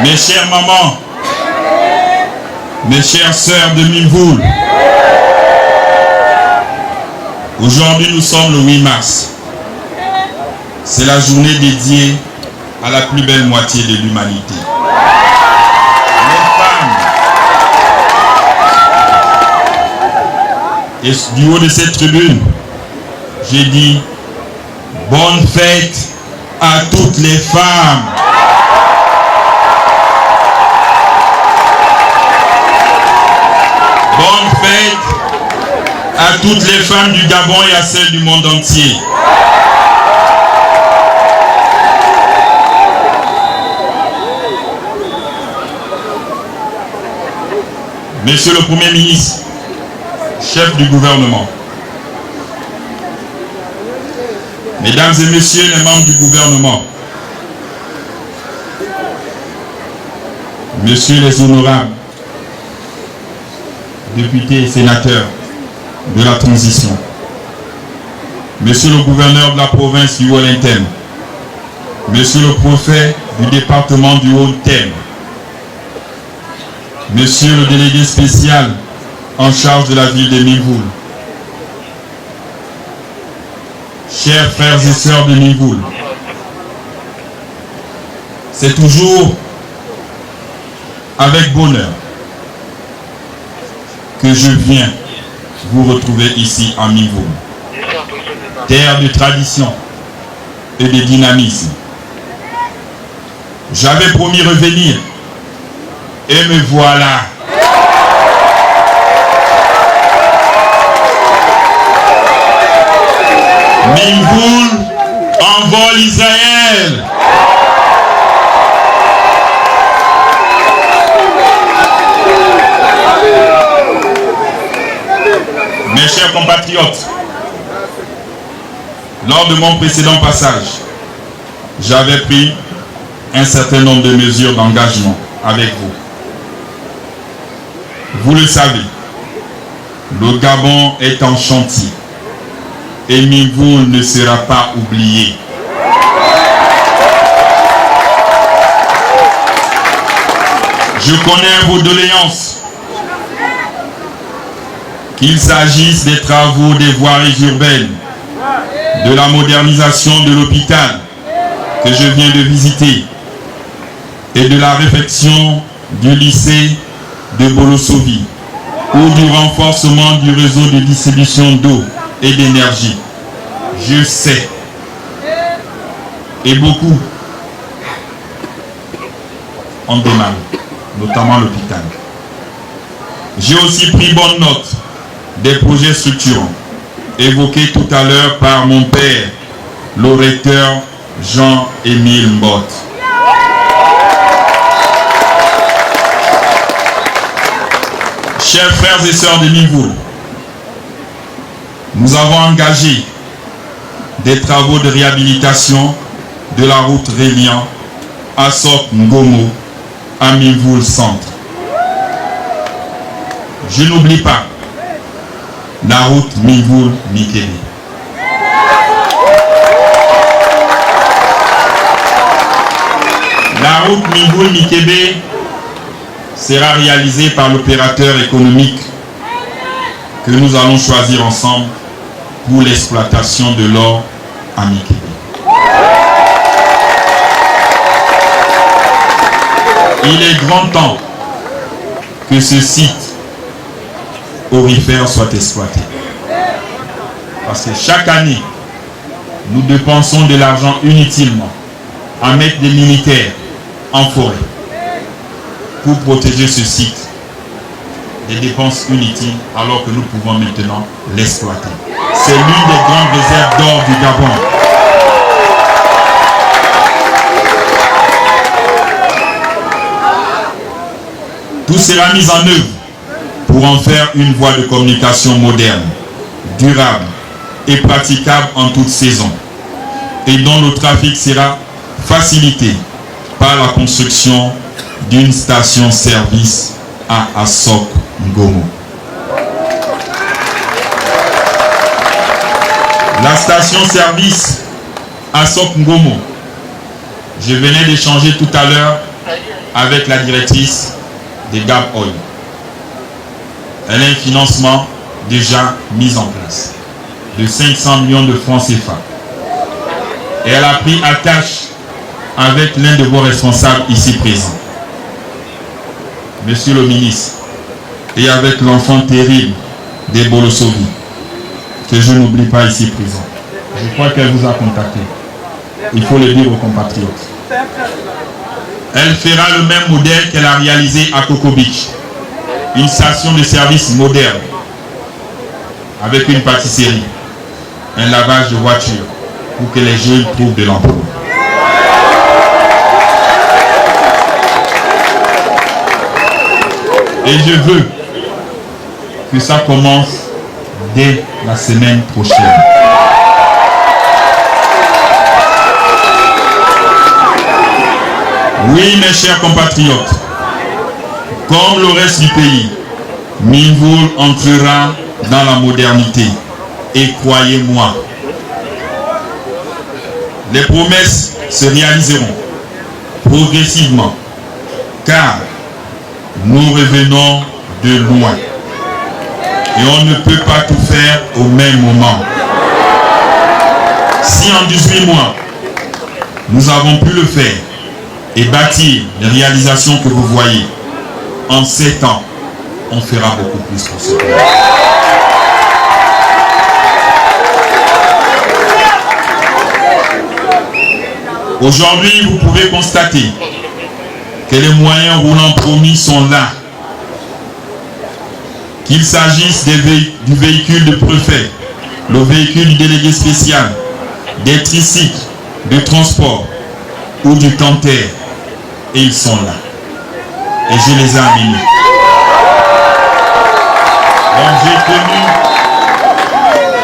Mes chères mamans, mes chères sœurs de Mimvoul, aujourd'hui nous sommes le 8 mars. C'est la journée dédiée à la plus belle moitié de l'humanité. Les femmes. Et du haut de cette tribune, j'ai dit bonne fête à toutes les femmes. Bonne fête à toutes les femmes du Gabon et à celles du monde entier. Monsieur le Premier ministre, chef du gouvernement, mesdames et messieurs les membres du gouvernement, messieurs les honorables, députés et sénateurs de la transition, monsieur le gouverneur de la province du Haut-Linthème, monsieur le préfet du département du Haut-Thème, monsieur le délégué spécial en charge de la ville de Mimvoul, chers frères et sœurs de Mimvoul, c'est toujours avec bonheur que je viens vous retrouver ici à Mimvoul, terre de tradition et de dynamisme. J'avais promis revenir et me voilà. Mimvoul envole Israël. Mes chers compatriotes, lors de mon précédent passage, j'avais pris un certain nombre de mesures d'engagement avec vous. Vous le savez, le Gabon est en chantier et Mimvoul ne sera pas oublié. Je connais vos doléances, qu'il s'agisse des travaux des voiries urbaines, de la modernisation de l'hôpital que je viens de visiter et de la réfection du lycée de Bolossovi ou du renforcement du réseau de distribution d'eau et d'énergie. Je sais, et beaucoup en demandent, notamment l'hôpital. J'ai aussi pris bonne note des projets structurants évoqués tout à l'heure par mon père, le recteur Jean-Émile Mbott. Chers frères et sœurs de Mimvoul, nous avons engagé des travaux de réhabilitation de la route reliant Assok Ngomo à Mimvoul Centre. Je n'oublie pas la route Mimvoul-Mikébé. La route Mimvoul-Mikébé sera réalisée par l'opérateur économique que nous allons choisir ensemble pour l'exploitation de l'or à Mikébé. Il est grand temps que ce site aurifère soit exploité. Parce que chaque année, nous dépensons de l'argent inutilement à mettre des militaires en forêt pour protéger ce site des dépenses inutiles alors que nous pouvons maintenant l'exploiter. C'est l'une des grandes réserves d'or du Gabon. Tout sera mis en œuvre pour en faire une voie de communication moderne, durable et praticable en toute saison, et dont le trafic sera facilité par la construction d'une station-service à Assok Ngomo. La station-service Assok Ngomo, Je venais d'échanger tout à l'heure avec la directrice des Gap Oil. Elle a un financement déjà mis en place de 500 millions de francs CFA. Et elle a pris attache avec l'un de vos responsables ici présents, Monsieur le ministre, et avec l'enfant terrible des Bolosovi, que je n'oublie pas ici présent. Je crois qu'elle vous a contacté. Il faut le dire aux compatriotes. Elle fera le même modèle qu'elle a réalisé à Coco Beach. Une station de service moderne avec une pâtisserie, un lavage de voitures pour que les jeunes trouvent de l'emploi. Et je veux que ça commence dès la semaine prochaine. Oui, mes chers compatriotes, comme le reste du pays, Minvoul entrera dans la modernité. Et croyez-moi, les promesses se réaliseront progressivement, car nous revenons de loin. Et on ne peut pas tout faire au même moment. Si en 18 mois, nous avons pu le faire et bâtir les réalisations que vous voyez, en 7 ans, on fera beaucoup plus pour ce pays. Aujourd'hui, vous pouvez constater que les moyens roulants promis sont là. Qu'il s'agisse du véhicule de préfet, le véhicule du délégué spécial, des tricycles de transport ou du canter, et ils sont là. Et je les ai amenés. Donc j'ai tenu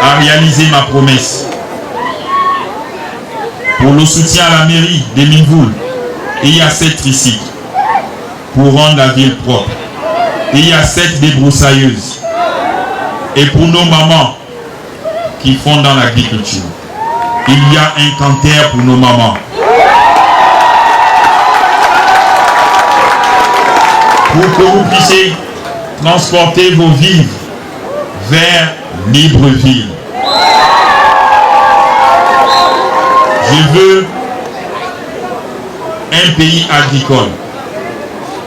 à réaliser ma promesse. Pour le soutien à la mairie de Minvoul, il y a 7 tricycles pour rendre la ville propre. Il y a 7 débroussailleuses. Et pour nos mamans qui font dans l'agriculture, il y a un canter pour nos mamans. Pour que vous puissiez transporter vos vivres vers Libreville. Je veux un pays agricole,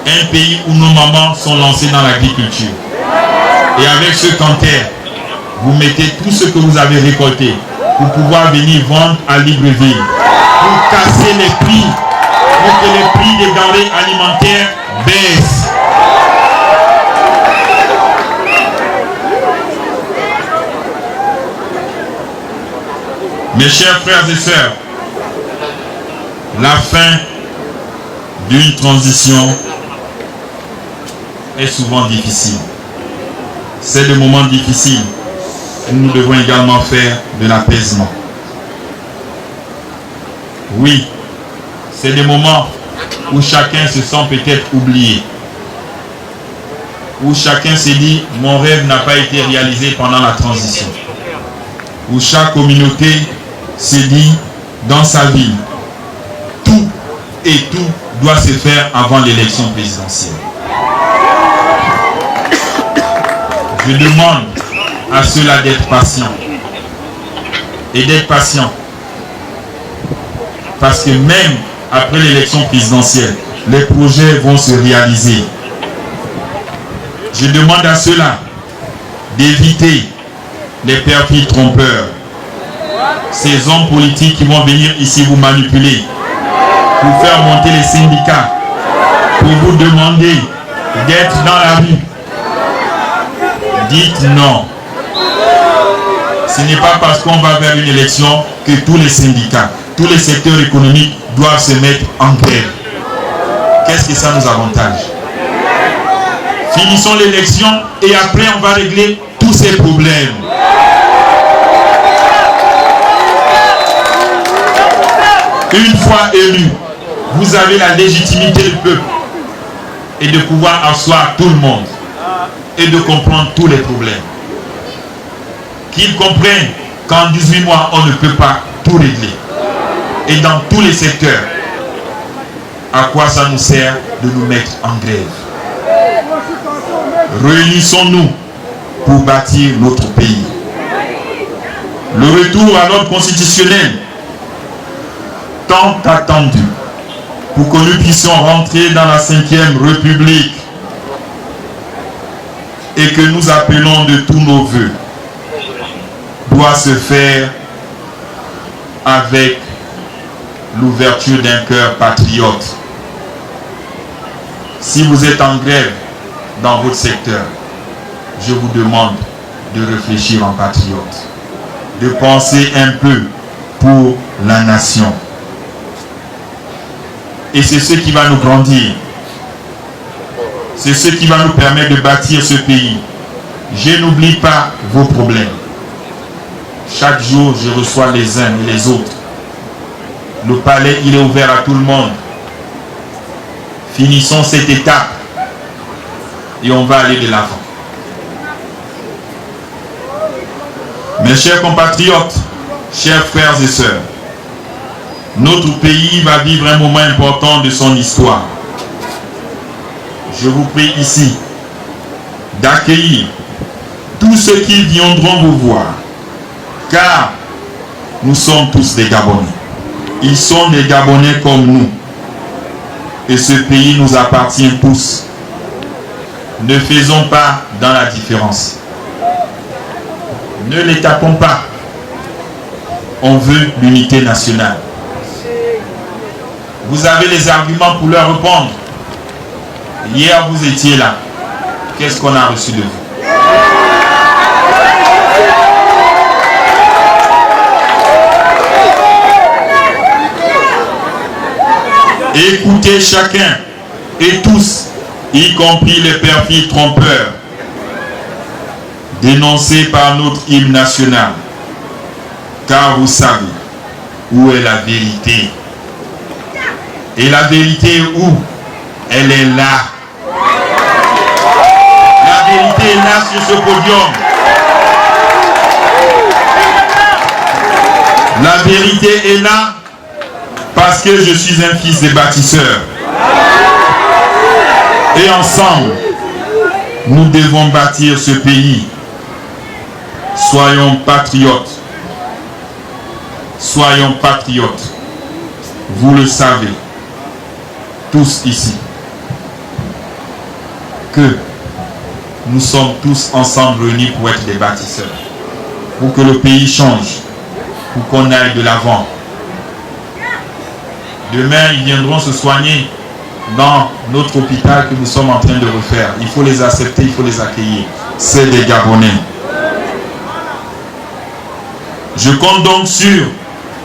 un pays où nos mamans sont lancées dans l'agriculture. Et avec ce canter, vous mettez tout ce que vous avez récolté pour pouvoir venir vendre à Libreville, pour casser les prix, pour que les prix des denrées alimentaires baissent. Mes chers frères et sœurs, la fin d'une transition est souvent difficile. C'est des moments difficiles où nous devons également faire de l'apaisement. Oui, c'est des moments où chacun se sent peut-être oublié, où chacun se dit « mon rêve n'a pas été réalisé pendant la transition », où chaque communauté se dit dans sa ville, tout et tout doit se faire avant l'élection présidentielle. Je demande à ceux-là d'être patients. Et d'être patients. Parce que même après l'élection présidentielle, les projets vont se réaliser. Je demande à ceux-là d'éviter les perfides trompeurs. Ces hommes politiques qui vont venir ici vous manipuler pour faire monter les syndicats, pour vous demander d'être dans la rue. Dites non. Ce n'est pas parce qu'on va vers une élection que tous les syndicats, tous les secteurs économiques doivent se mettre en grève. Qu'est-ce que ça nous avantage? Finissons l'élection et après on va régler tous ces problèmes. Une fois élu, vous avez la légitimité du peuple et de pouvoir asseoir tout le monde et de comprendre tous les problèmes. Qu'ils comprennent qu'en 18 mois, on ne peut pas tout régler. Et dans tous les secteurs, à quoi ça nous sert de nous mettre en grève? Réunissons-nous pour bâtir notre pays. Le retour à l'ordre constitutionnel, tant attendu, pour que nous puissions rentrer dans la 5e République et que nous appelons de tous nos voeux, doit se faire avec l'ouverture d'un cœur patriote. Si vous êtes en grève dans votre secteur, je vous demande de réfléchir en patriote, de penser un peu pour la nation. Et c'est ce qui va nous grandir. C'est ce qui va nous permettre de bâtir ce pays. Je n'oublie pas vos problèmes. Chaque jour, je reçois les uns et les autres. Le palais, il est ouvert à tout le monde. Finissons cette étape et on va aller de l'avant. Mes chers compatriotes, chers frères et sœurs, notre pays va vivre un moment important de son histoire. Je vous prie ici d'accueillir tous ceux qui viendront vous voir, car nous sommes tous des Gabonais. Ils sont des Gabonais comme nous. Et ce pays nous appartient tous. Ne faisons pas dans la différence. Ne les tapons pas. On veut l'unité nationale. Vous avez les arguments pour leur répondre. Hier, vous étiez là. Qu'est-ce qu'on a reçu de vous? Écoutez chacun et tous, y compris les perfides trompeurs, dénoncés par notre hymne national. Car vous savez où est la vérité. Et la vérité est où? Elle est là. La vérité est là sur ce podium. La vérité est là parce que je suis un fils des bâtisseurs. Et ensemble, nous devons bâtir ce pays. Soyons patriotes. Soyons patriotes. Vous le savez, tous ici, que nous sommes tous ensemble réunis pour être des bâtisseurs. Pour que le pays change. Pour qu'on aille de l'avant. Demain, ils viendront se soigner dans notre hôpital que nous sommes en train de refaire. Il faut les accepter, il faut les accueillir. C'est des Gabonais. Je compte donc sur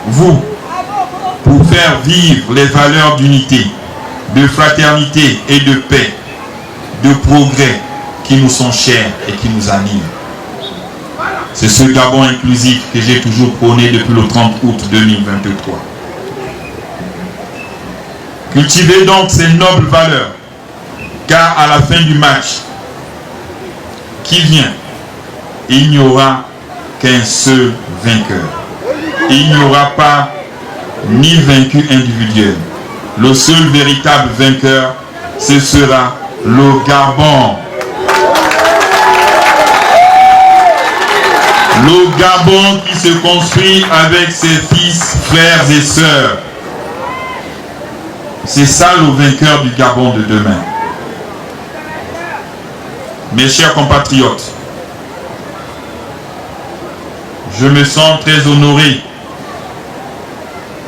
vous pour faire vivre les valeurs d'unité, de fraternité et de paix, de progrès qui nous sont chers et qui nous animent. C'est ce Gabon inclusif que j'ai toujours prôné depuis le 30 août 2023. Cultivez donc ces nobles valeurs, car à la fin du match qui vient, il n'y aura qu'un seul vainqueur. Il n'y aura pas ni vaincu individuel. Le seul véritable vainqueur, ce sera le Gabon. Le Gabon qui se construit avec ses fils, frères et sœurs. C'est ça le vainqueur du Gabon de demain. Mes chers compatriotes, je me sens très honoré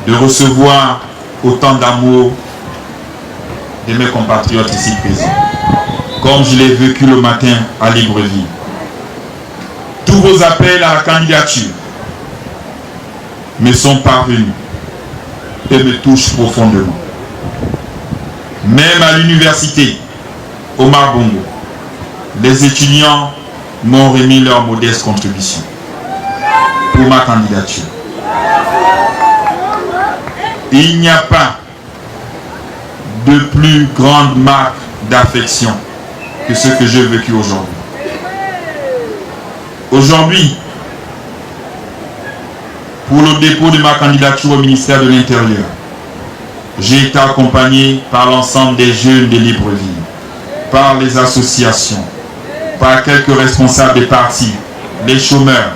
de recevoir autant d'amour de mes compatriotes ici présents, comme je l'ai vécu le matin à Libreville. Tous vos appels à la candidature me sont parvenus et me touchent profondément. Même à l'université, Omar Bongo, les étudiants m'ont remis leur modeste contribution pour ma candidature. Il n'y a pas de plus grande marque d'affection que ce que j'ai vécu aujourd'hui. Aujourd'hui, pour le dépôt de ma candidature au ministère de l'Intérieur, j'ai été accompagné par l'ensemble des jeunes de Libreville, par les associations, par quelques responsables des partis, les chômeurs.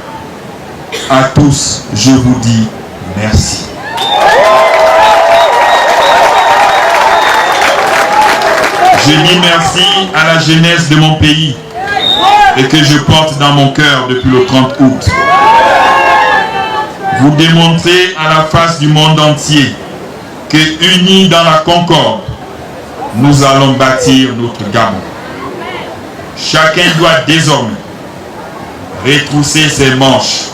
À tous, je vous dis merci. Je dis merci à la jeunesse de mon pays et que je porte dans mon cœur depuis le 30 août. Vous démontrez à la face du monde entier que, unis dans la concorde, nous allons bâtir notre Gabon. Chacun doit désormais retrousser ses manches,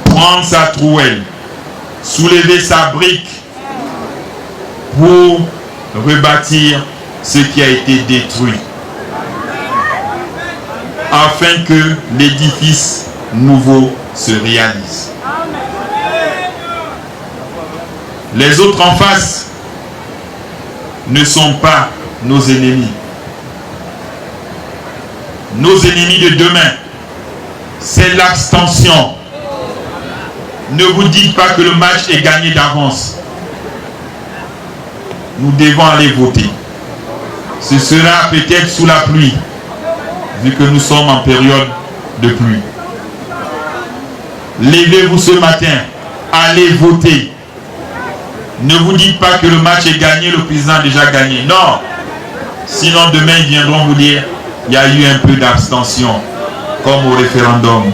prendre sa trouelle, soulever sa brique pour rebâtir ce qui a été détruit, afin que l'édifice nouveau se réalise. Les autres en face ne sont pas nos ennemis. Nos ennemis de demain, c'est l'abstention. Ne vous dites pas que le match est gagné d'avance. Nous devons aller voter. Ce sera peut-être sous la pluie, vu que nous sommes en période de pluie. Levez-vous ce matin, allez voter. Ne vous dites pas que le match est gagné, le président a déjà gagné. Non. Sinon, demain, ils viendront vous dire il y a eu un peu d'abstention, comme au référendum,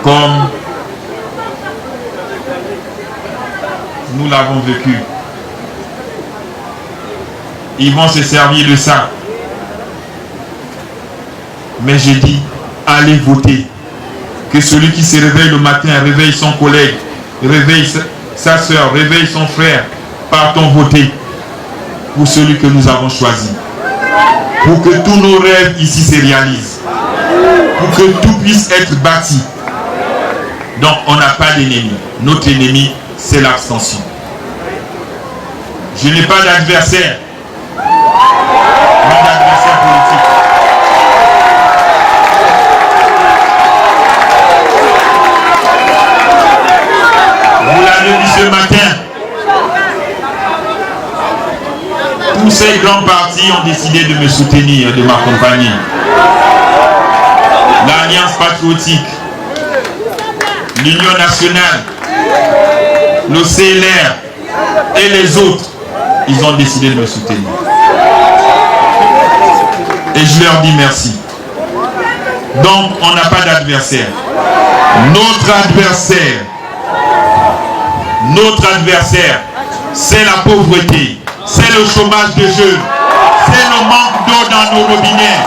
comme nous l'avons vécu. Ils vont se servir de ça. Mais j'ai dit, allez voter. Que celui qui se réveille le matin réveille son collègue, réveille sa soeur, réveille son frère. Partons voter pour celui que nous avons choisi. Pour que tous nos rêves ici se réalisent. Pour que tout puisse être bâti. Donc on n'a pas d'ennemi. Notre ennemi, c'est l'abstention. Je n'ai pas d'adversaire. Pas d'adversaire politique. Vous l'avez dit ce matin. Tous ces grands partis ont décidé de me soutenir, de m'accompagner. L'Alliance patriotique, l'Union nationale, le CLR et les autres, ils ont décidé de me soutenir. Et je leur dis merci. Donc, on n'a pas d'adversaire. Notre adversaire, c'est la pauvreté. C'est le chômage des jeunes. C'est le manque d'eau dans nos robinets.